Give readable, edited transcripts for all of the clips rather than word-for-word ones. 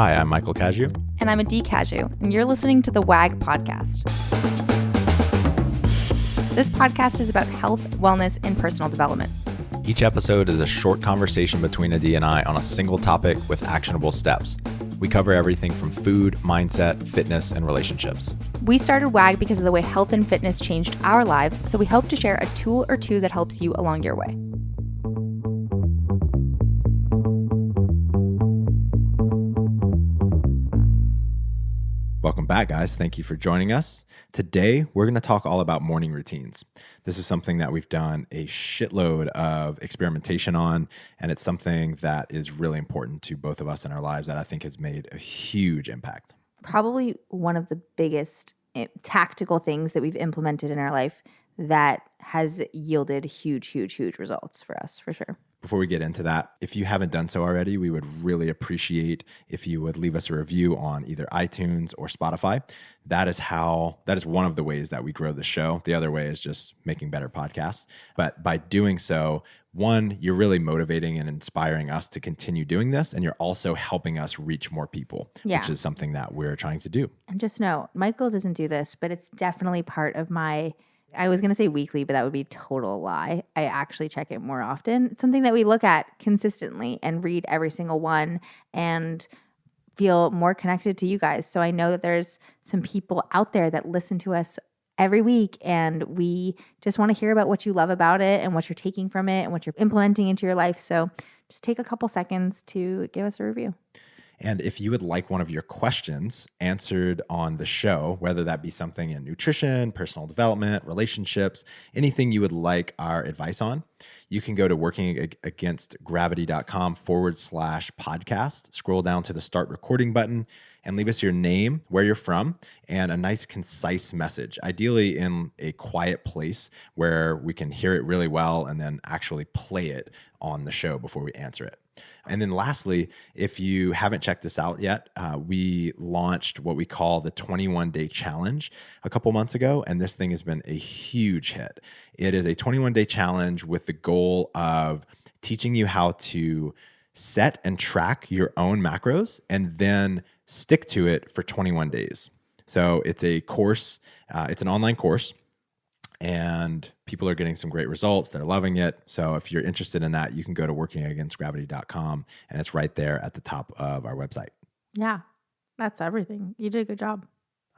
Hi, I'm Michael Caju. And I'm Adee Caju, and you're listening to the WAG podcast. This podcast is about health, wellness, and personal development. Each episode is a short conversation between Adee and I on a single topic with actionable steps. We cover everything from food, mindset, fitness, and relationships. We started WAG because of the way health and fitness changed our lives, so we hope to share a tool or two that helps you along your way. Welcome back, guys. Thank you for joining us. Today, we're going to talk all about morning routines. This is something that we've done a shitload of experimentation on, and it's something that is really important to both of us in our lives that I think has made a huge impact. Probably one of the biggest tactical things that we've implemented in our life that has yielded huge results for us, for sure. Before we get into that, if you haven't done so already, we would really appreciate if you would leave us a review on either iTunes or Spotify. That is one of the ways that we grow the show. The other way is just making better podcasts. But by doing so, one, you're really motivating and inspiring us to continue doing this, and you're also helping us reach more people, which is something that we're trying to do. And just know, Michael doesn't do this, but it's definitely part of my, I was going to say weekly, but that would be a total lie. I actually check it more often. It's something that we look at consistently and read every single one and feel more connected to you guys. So I know that there's some people out there that listen to us every week, and we just want to hear about what you love about it and what you're taking from it and what you're implementing into your life. So just take a couple seconds to give us a review. And if you would like one of your questions answered on the show, whether that be something in nutrition, personal development, relationships, anything you would like our advice on, you can go to workingagainstgravity.com/podcast, scroll down to the start recording button, and leave us your name, where you're from, and a nice concise message, ideally in a quiet place where we can hear it really well and then actually play it on the show before we answer it. And then lastly, if you haven't checked this out yet, we launched what we call the 21-day challenge a couple months ago, and this thing has been a huge hit. It is a 21-day challenge with the goal of teaching you how to set and track your own macros and then stick to it for 21 days. So it's a course, it's an online course, and people are getting some great results. They're loving it. So if you're interested in that, you can go to workingagainstgravity.com, and it's right there at the top of our website. Yeah, that's everything. You did a good job.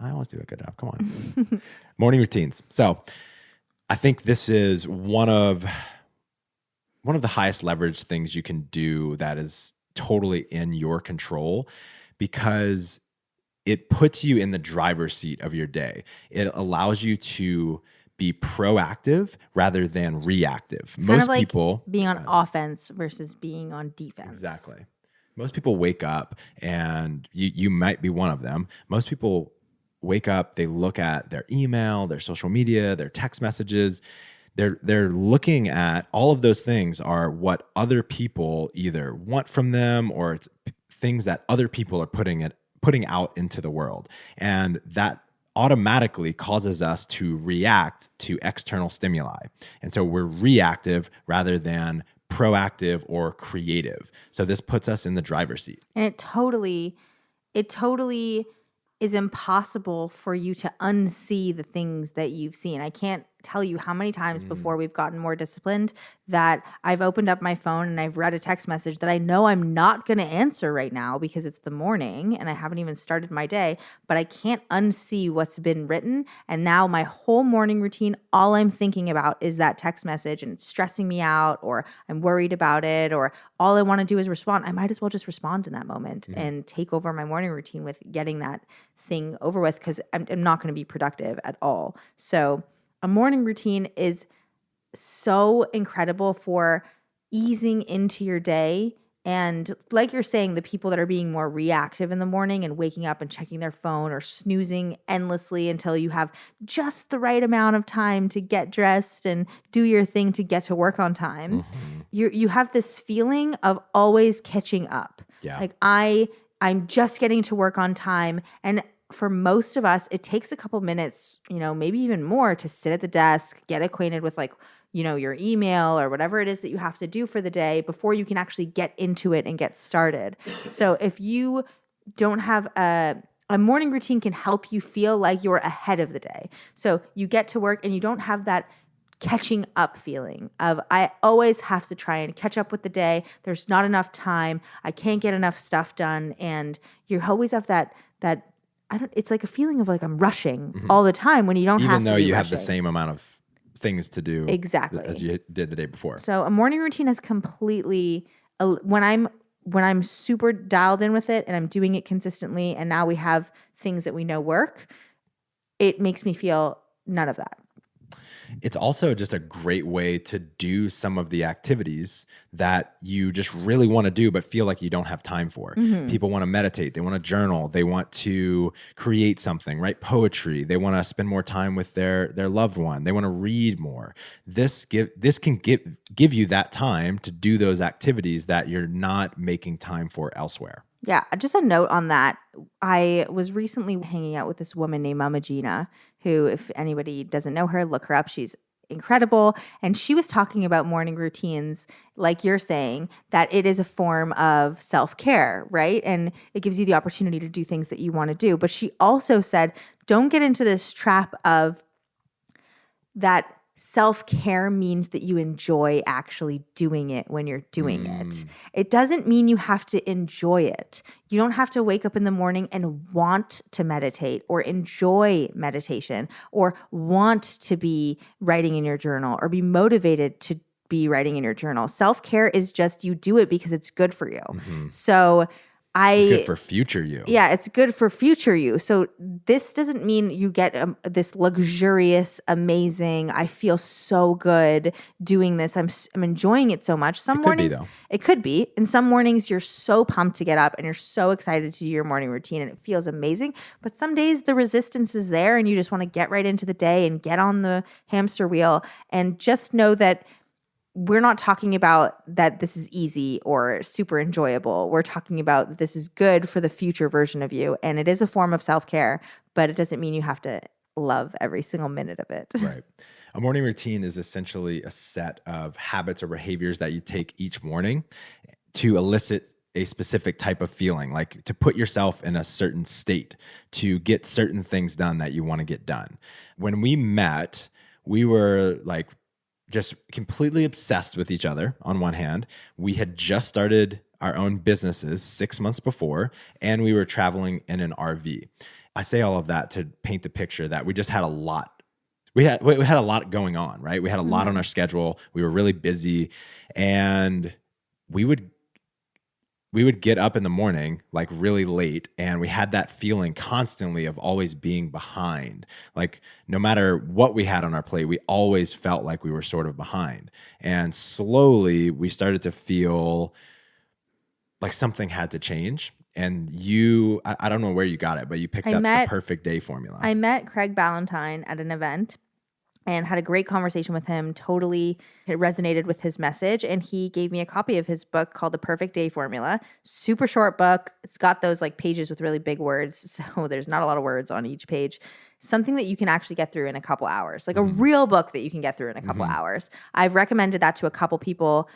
I always do a good job. Come on. Morning routines. So I think this is one of the highest leverage things you can do that is totally in your control, because it puts you in the driver's seat of your day. It allows you to be proactive rather than reactive. It's most kind of people like being on offense versus being on defense. Exactly. Most people wake up, and you might be one of them. Most people wake up, they look at their email, their social media, their text messages. They're looking at all of those things are what other people either want from them, or it's things that other people are putting out into the world. And that automatically causes us to react to external stimuli. And so we're reactive rather than proactive or creative. So this puts us in the driver's seat. And it totally is impossible for you to unsee the things that you've seen. I can't tell you how many times before we've gotten more disciplined that I've opened up my phone and I've read a text message that I know I'm not going to answer right now because it's the morning and I haven't even started my day, but I can't unsee what's been written. And now my whole morning routine, all I'm thinking about is that text message, and it's stressing me out, or I'm worried about it, or all I want to do is respond. I might as well just respond in that moment and take over my morning routine with getting that thing over with, because I'm not going to be productive at all. So a morning routine is so incredible for easing into your day. And like you're saying, the people that are being more reactive in the morning and waking up and checking their phone or snoozing endlessly until you have just the right amount of time to get dressed and do your thing to get to work on time. You have this feeling of always catching up. Yeah. Like I'm just getting to work on time. And for most of us, it takes a couple minutes, maybe even more, to sit at the desk, get acquainted with your email or whatever it is that you have to do for the day before you can actually get into it and get started. So if you don't have a morning routine can help you feel like you're ahead of the day. So you get to work and you don't have that catching up feeling of I always have to try and catch up with the day. There's not enough time. I can't get enough stuff done. And you always have that it's like a feeling of like I'm rushing all the time when you don't have to Even though you have the rushing. same amount of things to do Exactly. as you did the day before. So a morning routine is completely when I'm super dialed in with it and I'm doing it consistently and now we have things that we know work, it makes me feel none of that. It's also just a great way to do some of the activities that you just really want to do, but feel like you don't have time for. People want to meditate. They want to journal. They want to create something, write poetry. They want to spend more time with their loved one. They want to read more. This can give you that time to do those activities that you're not making time for elsewhere. Yeah, just a note on that. I was recently hanging out with this woman named Mama Gina, who, if anybody doesn't know her, look her up. She's incredible. And she was talking about morning routines, like you're saying, that it is a form of self-care, right? And it gives you the opportunity to do things that you want to do. But she also said, don't get into this trap of that self-care means that you enjoy actually doing it when you're doing it. It doesn't mean you have to enjoy it. You don't have to wake up in the morning and want to meditate or enjoy meditation or want to be writing in your journal or be motivated to be writing in your journal. Self-care is just you do it because it's good for you. So it's good for future you. Yeah, it's good for future you. So this doesn't mean you get this luxurious, amazing, I feel so good doing this. I'm enjoying it so much. Some mornings, it could be. And some mornings you're so pumped to get up and you're so excited to do your morning routine and it feels amazing. But some days the resistance is there and you just want to get right into the day and get on the hamster wheel. And just know that we're not talking about that this is easy or super enjoyable. We're talking about this is good for the future version of you. And it is a form of self-care, but it doesn't mean you have to love every single minute of it. Right. A morning routine is essentially a set of habits or behaviors that you take each morning to elicit a specific type of feeling, like to put yourself in a certain state, to get certain things done that you want to get done. When we met, we were like just completely obsessed with each other on one hand. We had just started our own businesses 6 months before, and we were traveling in an RV. I say all of that to paint the picture that we just had a lot. We had a lot going on, right? We had a lot on our schedule. We were really busy, and we would get up in the morning like really late, and we had that feeling constantly of always being behind. Like no matter what we had on our plate, we always felt like we were sort of behind. And slowly we started to feel like something had to change. And I don't know where you got it, but you picked up the perfect day formula. I met Craig Ballantyne at an event and had a great conversation with him. Totally it resonated with his message. And he gave me a copy of his book called The Perfect Day Formula. Super short book. It's got those like pages with really big words. So there's not a lot of words on each page. Something that you can actually get through in a couple hours, like a real book that you can get through in a couple hours. I've recommended that to a couple people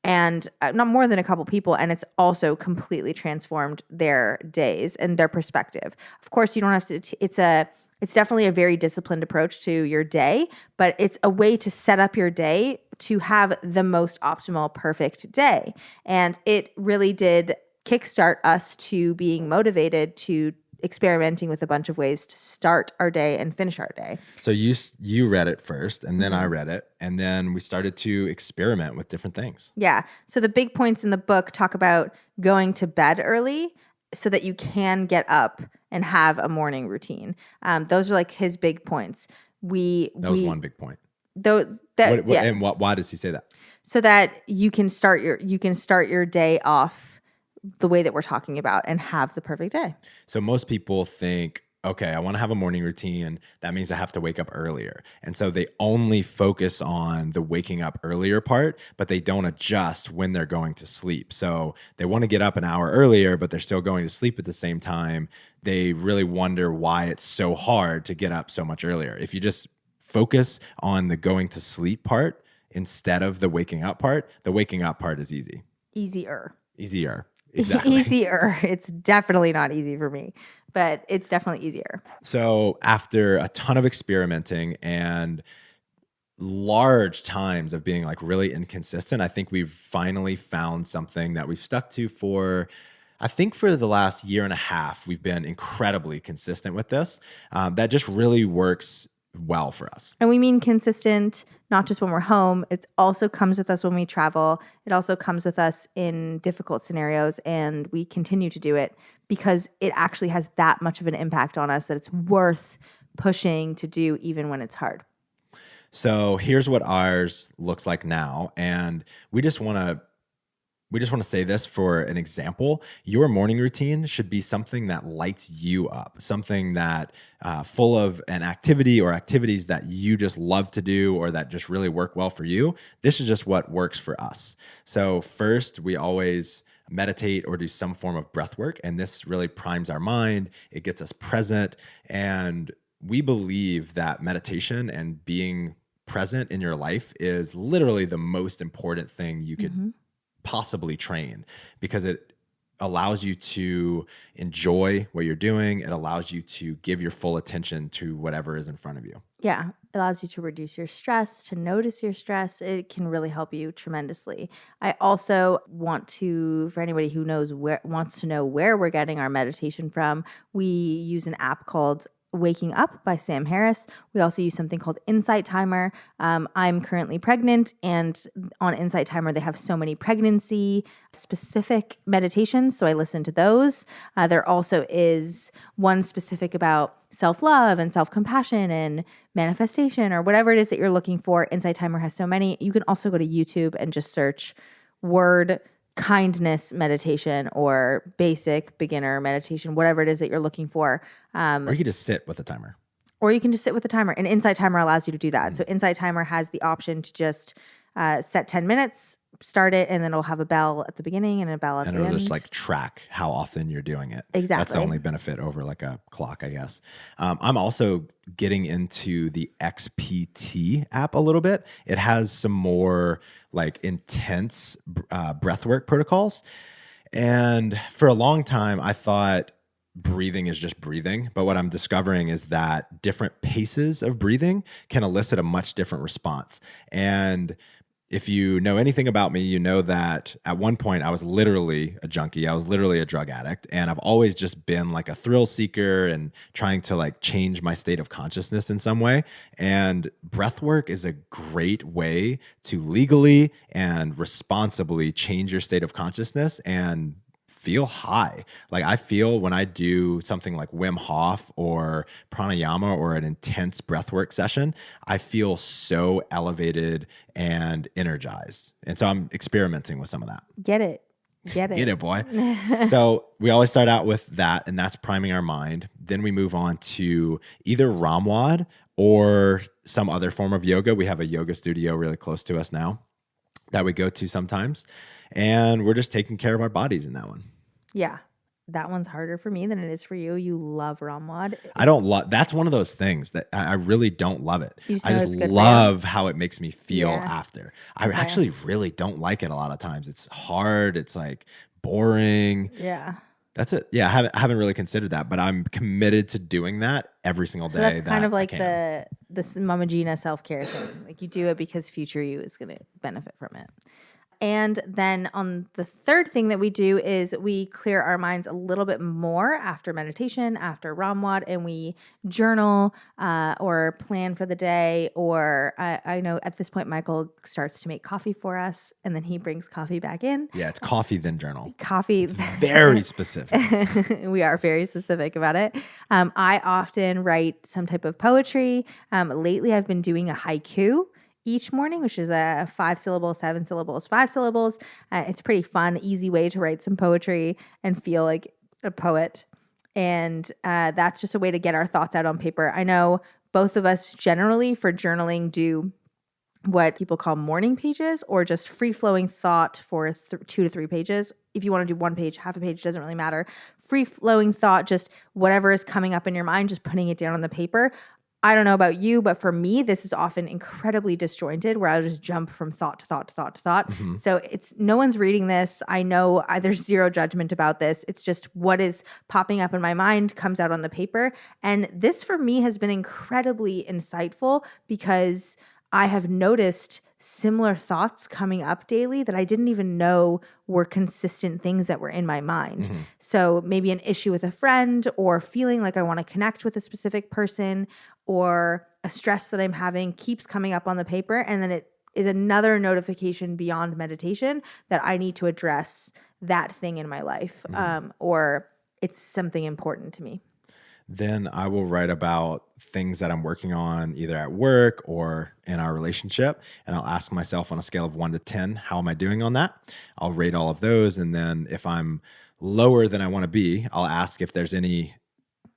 and not more than a couple people. And it's also completely transformed their days and their perspective. Of course, you don't have to, it's definitely a very disciplined approach to your day, but it's a way to set up your day to have the most optimal, perfect day. And it really did kickstart us to being motivated to experimenting with a bunch of ways to start our day and finish our day. So you read it first, and then I read it, and then we started to experiment with different things. Yeah. So the big points in the book talk about going to bed early so that you can get up and have a morning routine. Those are like his big points. That was one big point. And why does he say that? So that you can start your day off the way that we're talking about and have the perfect day. So most people think, okay, I want to have a morning routine. That means I have to wake up earlier. And so they only focus on the waking up earlier part, but they don't adjust when they're going to sleep. So they want to get up an hour earlier, but they're still going to sleep at the same time. They really wonder why it's so hard to get up so much earlier. If you just focus on the going to sleep part instead of the waking up part, the waking up part is easy. Easier. Exactly. Easier. It's definitely not easy for me, but it's definitely easier. So after a ton of experimenting and large times of being like really inconsistent, I think we've finally found something that we've stuck to for, I think for the last year and a half, we've been incredibly consistent with this. That just really works well for us. And we mean consistent, not just when we're home. It also comes with us when we travel. It also comes with us in difficult scenarios. And we continue to do it because it actually has that much of an impact on us that it's worth pushing to do even when it's hard. So here's what ours looks like now. And we just want to say this for an example. Your morning routine should be something that lights you up, something that full of an activity or activities that you just love to do or that just really work well for you. This is just what works for us. So first, we always meditate or do some form of breath work. And this really primes our mind. It gets us present. And we believe that meditation and being present in your life is literally the most important thing you could possibly train, because it allows you to enjoy what you're doing. It allows you to give your full attention to whatever is in front of you. Yeah, it allows you to reduce your stress, to notice your stress. It can really help you tremendously. I also want to, for anybody who wants to know where we're getting our meditation from, we use an app called Waking Up by Sam Harris. We also use something called Insight Timer. I'm currently pregnant, and on Insight Timer, they have so many pregnancy specific meditations. So I listen to those. There also is one specific about self-love and self-compassion and manifestation or whatever it is that you're looking for. Insight Timer has so many. You can also go to YouTube and just search word kindness meditation or basic beginner meditation, whatever it is that you're looking for. Or you could just sit with a timer. Or you can just sit with the timer. And Insight Timer allows you to do that. So Insight Timer has the option to just set 10 minutes, start it, and then it'll have a bell at the beginning and a bell at the end. And it'll just like track how often you're doing it. Exactly. That's the only benefit over like a clock, I guess. I'm also getting into the XPT app a little bit. It has some more like intense breathwork protocols. And for a long time, I thought breathing is just breathing. But what I'm discovering is that different paces of breathing can elicit a much different response. And if you know anything about me, you know that at one point I was literally a junkie. I was literally a drug addict. And I've always just been like a thrill seeker and trying to like change my state of consciousness in some way. And breath work is a great way to legally and responsibly change your state of consciousness and feel high. Like I feel when I do something like Wim Hof or pranayama or an intense breathwork session, I feel so elevated and energized. And so I'm experimenting with some of that. Get it. Get it, boy. So we always start out with that, and that's priming our mind. Then we move on to either Ramwad or some other form of yoga. We have a yoga studio really close to us now that we go to sometimes. And we're just taking care of our bodies in that one. Yeah. That one's harder for me than it is for you. You love Ramwad. I don't love, that's one of those things that I really don't love it. I just it's good love how it makes me feel Yeah. after. I actually really don't like it a lot of times. It's hard. It's like boring. Yeah. That's it. Yeah. I haven't really considered that, but I'm committed to doing that every single day. So that's kind of like the the Mama Gina self-care thing. Like you do it because future you is going to benefit from it. And then on the third thing that we do is we clear our minds a little bit more after meditation, after Ramwad, and we journal or plan for the day. Or I know at this point, Michael starts to make coffee for us, and then he brings coffee back in. Yeah, it's coffee, then journal. Coffee. Very specific. We are very specific about it. I often write some type of poetry. Lately, I've been doing a haiku each morning, which is a 5-syllable, 7 syllables, 5 syllables. It's a pretty fun, easy way to write some poetry and feel like a poet. And that's just a way to get our thoughts out on paper. I know both of us generally for journaling do what people call morning pages or just free-flowing thought for 2 to 3 pages. If you want to do 1 page, half a page, doesn't really matter. Free-flowing thought, just whatever is coming up in your mind, just putting it down on the paper. I don't know about you, but for me, this is often incredibly disjointed where I'll just jump from thought to thought to thought to thought. Mm-hmm. So it's no one's reading this. I know there's zero judgment about this. It's just what is popping up in my mind comes out on the paper. And this for me has been incredibly insightful because I have noticed similar thoughts coming up daily that I didn't even know were consistent things that were in my mind. Mm-hmm. So maybe an issue with a friend or feeling like I want to connect with a specific person or a stress that I'm having keeps coming up on the paper. And then it is another notification beyond meditation that I need to address that thing in my life, or it's something important to me. Then I will write about things that I'm working on either at work or in our relationship. And I'll ask myself on a scale of 1 to 10, how am I doing on that? I'll rate all of those. And then if I'm lower than I want to be, I'll ask if there's any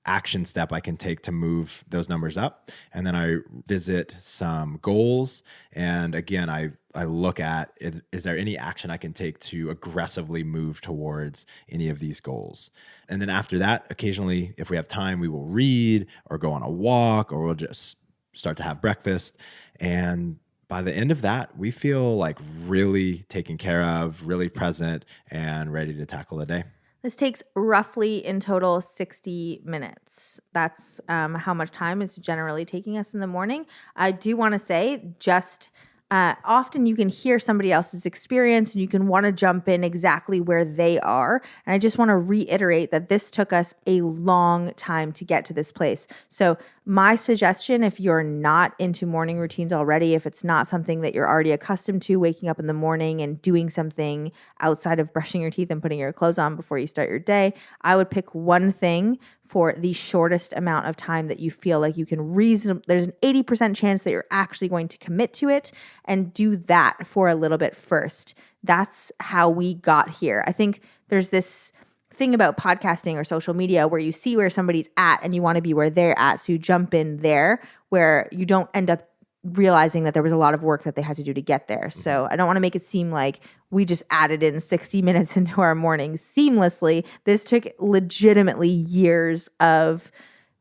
action step I can take to move those numbers up. And then I visit some goals. And again, I look at, is there any action I can take to aggressively move towards any of these goals? And then after that, occasionally, if we have time, we will read or go on a walk, or we'll just start to have breakfast. And by the end of that, we feel like really taken care of, really present, and ready to tackle the day. This takes roughly in total 60 minutes. That's how much time it's generally taking us in the morning. I do want to say just often you can hear somebody else's experience and you can want to jump in exactly where they are. And I just want to reiterate that this took us a long time to get to this place. So my suggestion, if you're not into morning routines already, if it's not something that you're already accustomed to, waking up in the morning and doing something outside of brushing your teeth and putting your clothes on before you start your day, I would pick one thing for the shortest amount of time that you feel like you can there's an 80% chance that you're actually going to commit to it, and do that for a little bit first. That's how we got here. I think there's this thing about podcasting or social media where you see where somebody's at and you want to be where they're at. So you jump in there where you don't end up realizing that there was a lot of work that they had to do to get there. So I don't want to make it seem like we just added in 60 minutes into our mornings seamlessly. This took legitimately years of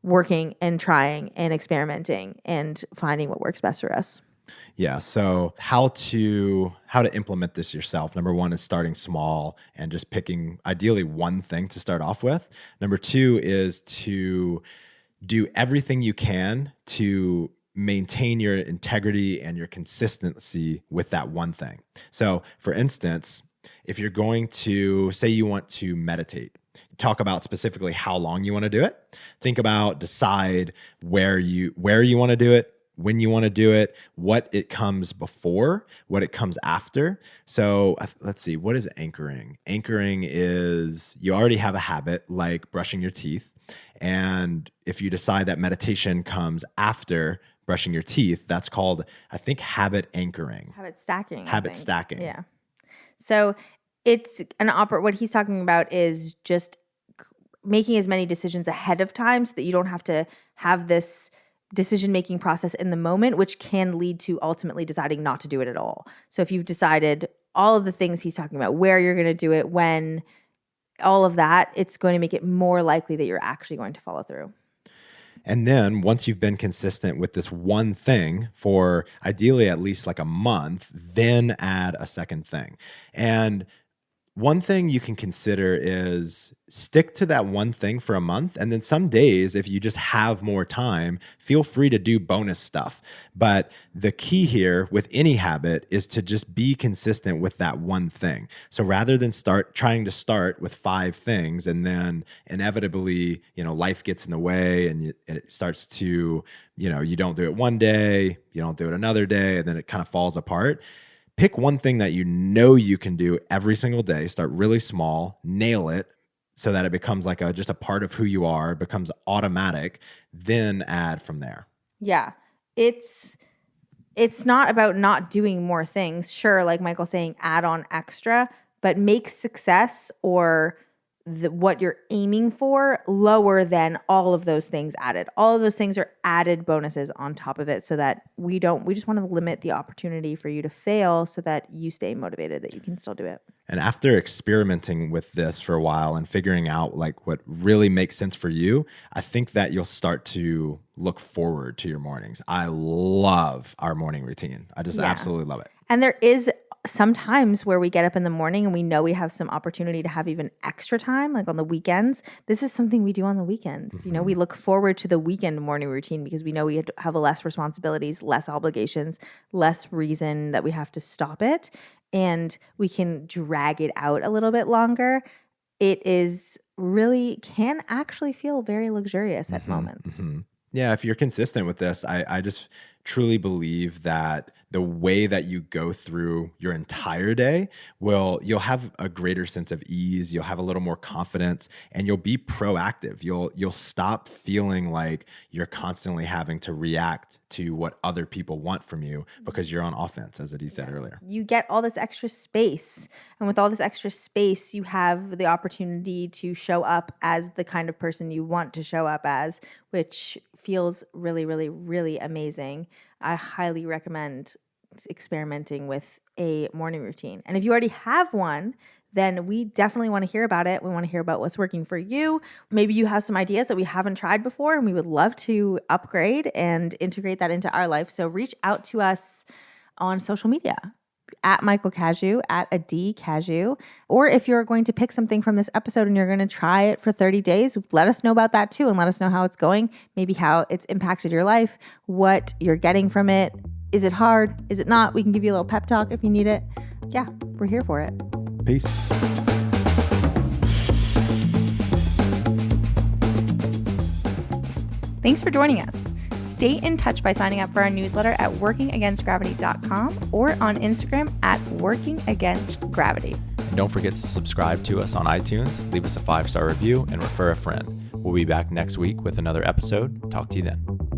working and trying and experimenting and finding what works best for us. Yeah. So how to implement this yourself. Number one is starting small and just picking ideally one thing to start off with. Number two is to do everything you can to maintain your integrity and your consistency with that one thing. So for instance, if you're going to say you want to meditate, talk about specifically how long you want to do it. Think about, decide where you want to do it, when you want to do it, what it comes before, what it comes after. So let's see, what is anchoring? Anchoring is you already have a habit like brushing your teeth. And if you decide that meditation comes after brushing your teeth, that's called, I think, habit anchoring. Habit stacking. Habit stacking. Yeah. So it's what he's talking about is just making as many decisions ahead of time so that you don't have to have this decision-making process in the moment, which can lead to ultimately deciding not to do it at all. So if you've decided all of the things he's talking about, where you're going to do it, when, all of that, it's going to make it more likely that you're actually going to follow through. And then once you've been consistent with this one thing for ideally at least like a month, then add a second thing. And one thing you can consider is stick to that one thing for a month. And then some days, if you just have more time, feel free to do bonus stuff. But the key here with any habit is to just be consistent with that one thing. So rather than trying to start with 5 things and then inevitably, life gets in the way and it starts to, you don't do it one day, you don't do it another day, and then it kind of falls apart. Pick one thing that you can do every single day. Start really small, nail it so that it becomes like just a part of who you are, becomes automatic, then add from there. Yeah. It's not about not doing more things. Sure, like Michael's saying, add on extra, but make success or what you're aiming for lower than all of those things added. All of those things are added bonuses on top of it so that we just want to limit the opportunity for you to fail so that you stay motivated, that you can still do it. And after experimenting with this for a while and figuring out like what really makes sense for you, I think that you'll start to look forward to your mornings. I love our morning routine. I just absolutely love it. And there is sometimes where we get up in the morning and we know we have some opportunity to have even extra time, like on the weekends. This is something we do on the weekends. Mm-hmm. You know, we look forward to the weekend morning routine because we know we have less responsibilities, less obligations, less reason that we have to stop it, and we can drag it out a little bit longer. It is really can actually feel very luxurious at moments. Mm-hmm. Yeah, if you're consistent with this, I just truly believe that the way that you go through your entire day you'll have a greater sense of ease, you'll have a little more confidence, and you'll be proactive. You'll stop feeling like you're constantly having to react to what other people want from you because you're on offense, as Adee said earlier. You get all this extra space, and with all this extra space, you have the opportunity to show up as the kind of person you want to show up as, which feels really, really, really amazing. I highly recommend experimenting with a morning routine. And if you already have one, then we definitely want to hear about it. We want to hear about what's working for you. Maybe you have some ideas that we haven't tried before, and we would love to upgrade and integrate that into our life. So reach out to us on social media. At Michael Cashew, at Adee Cashew. Or if you're going to pick something from this episode and you're going to try it for 30 days, let us know about that too, and let us know how it's going, maybe how it's impacted your life, what you're getting from it. Is it hard? Is it not? We can give you a little pep talk if you need it. Yeah, we're here for it. Peace. Thanks for joining us. Stay in touch by signing up for our newsletter at workingagainstgravity.com or on Instagram at workingagainstgravity. And don't forget to subscribe to us on iTunes, leave us a 5-star review, and refer a friend. We'll be back next week with another episode. Talk to you then.